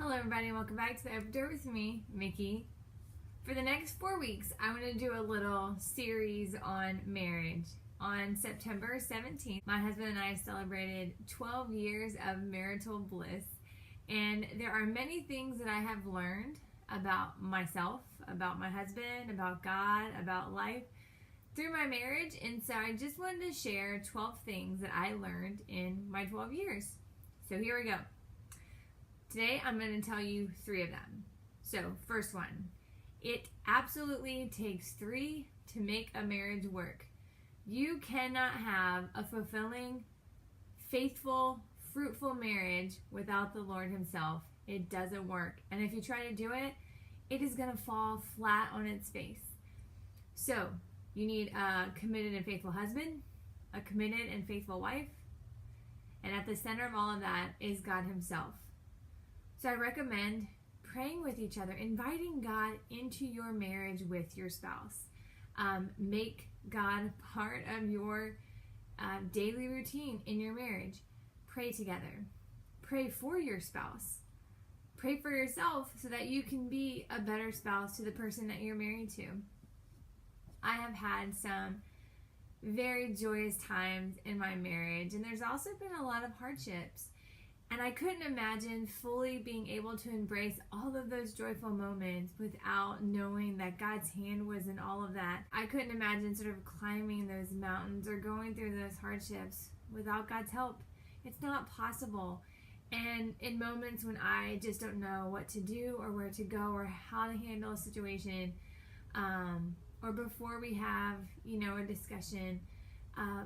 Hello everybody, welcome back to the Open Door with me, Mickey. For the next 4 weeks, I'm going to do a little series on marriage. On September 17th, my husband and I celebrated 12 years of marital bliss. And there are many things that I have learned about myself, about my husband, about God, about life through my marriage. And so I just wanted to share 12 things that I learned in my 12 years. So here we go. Today I'm going to tell you 3 of them. So first one, it absolutely takes 3 to make a marriage work. You cannot have a fulfilling, faithful, fruitful marriage without the Lord Himself. It doesn't work. And if you try to do it, it is going to fall flat on its face. So you need a committed and faithful husband, a committed and faithful wife, and at the center of all of that is God Himself. So I recommend praying with each other, inviting God into your marriage with your spouse. Make God part of your daily routine in your marriage. Pray together. Pray for your spouse. Pray for yourself so that you can be a better spouse to the person that you're married to. I have had some very joyous times in my marriage, and there's also been a lot of hardships. And I couldn't imagine fully being able to embrace all of those joyful moments without knowing that God's hand was in all of that. I couldn't imagine sort of climbing those mountains or going through those hardships without God's help. It's not possible. And in moments when I just don't know what to do or where to go or how to handle a situation, or before we have, a discussion,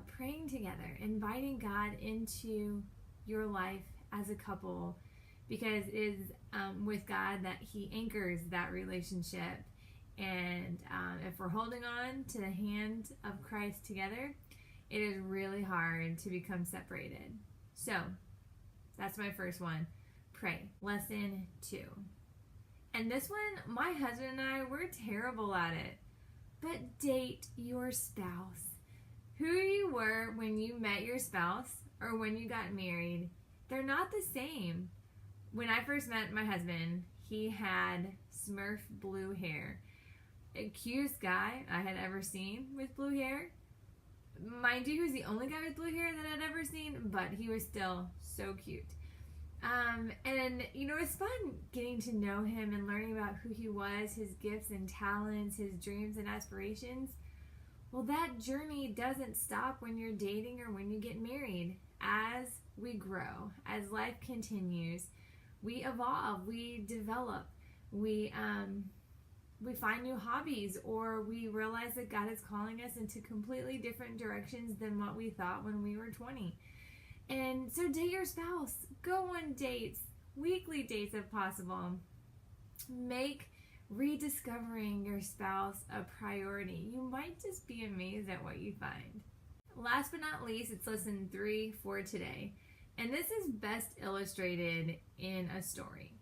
praying together, inviting God into your life as a couple, because it is with God that He anchors that relationship. And if we're holding on to the hand of Christ together, it is really hard to become separated. So that's my first one. Pray. Lesson 2. And this one, my husband and I, we're terrible at it. But date your spouse. Who you were when you met your spouse or when you got married, they're not the same. When I first met my husband, he had Smurf blue hair. A cutest guy I had ever seen with blue hair. Mind you, he was the only guy with blue hair that I'd ever seen, but he was still so cute. And it's fun getting to know him and learning about who he was, his gifts and talents, his dreams and aspirations. Well, that journey doesn't stop when you're dating or when you get married. As we grow, as life continues, we evolve, we develop, we find new hobbies, or we realize that God is calling us into completely different directions than what we thought when we were 20. And so date your spouse, go on dates, weekly dates if possible. Make rediscovering your spouse a priority. You might just be amazed at what you find. Last but not least, it's lesson 3 for today. And this is best illustrated in a story.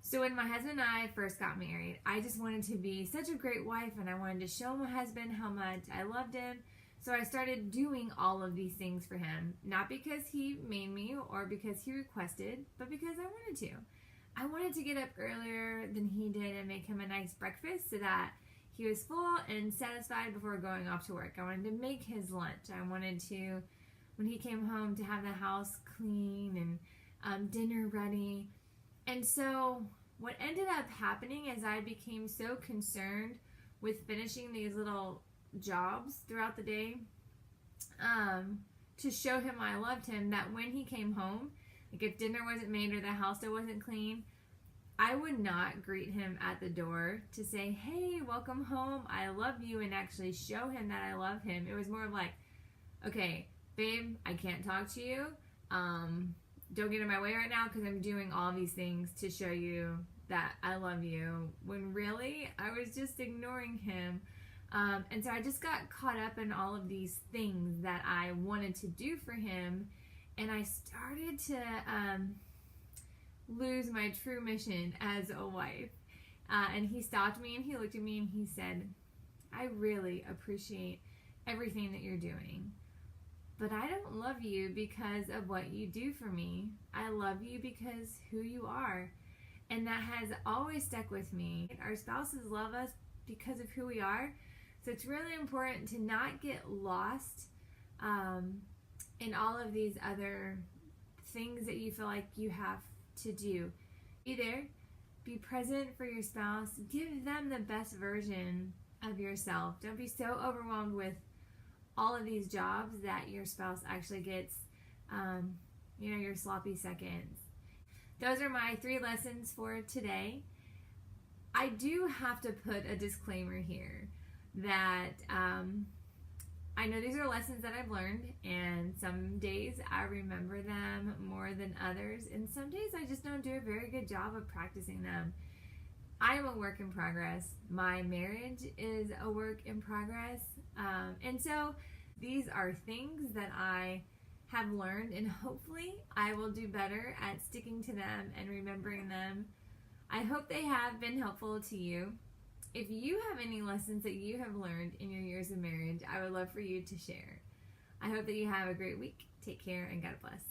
So when my husband and I first got married, I just wanted to be such a great wife, and I wanted to show my husband how much I loved him. So I started doing all of these things for him, not because he made me or because he requested, but because I wanted to. I wanted to get up earlier than he did and make him a nice breakfast so that he was full and satisfied before going off to work. I wanted to make his lunch. I wanted to, when he came home, to have the house clean and dinner ready. And so what ended up happening is I became so concerned with finishing these little jobs throughout the day to show him I loved him, that when he came home, like if dinner wasn't made or the house still wasn't clean, I would not greet him at the door to say, hey, welcome home, I love you, and actually show him that I love him. It was more of like, okay, babe, I can't talk to you. Don't get in my way right now because I'm doing all these things to show you that I love you. When really, I was just ignoring him. And so I just got caught up in all of these things that I wanted to do for him. And I started to lose my true mission as a wife. And he stopped me and he looked at me and he said, I really appreciate everything that you're doing. But I don't love you because of what you do for me. I love you because who you are. And that has always stuck with me. Our spouses love us because of who we are. So it's really important to not get lost in all of these other things that you feel like you have to do. Be there, be present for your spouse, give them the best version of yourself. Don't be so overwhelmed with all of these jobs that your spouse actually gets, your sloppy seconds. Those are my 3 lessons for today. I do have to put a disclaimer here that I know these are lessons that I've learned, and some days I remember them more than others, and some days I just don't do a very good job of practicing them. I am a work in progress. My marriage is a work in progress. And so these are things that I have learned, and hopefully I will do better at sticking to them and remembering them. I hope they have been helpful to you. If you have any lessons that you have learned in your years of marriage, I would love for you to share. I hope that you have a great week. Take care and God bless.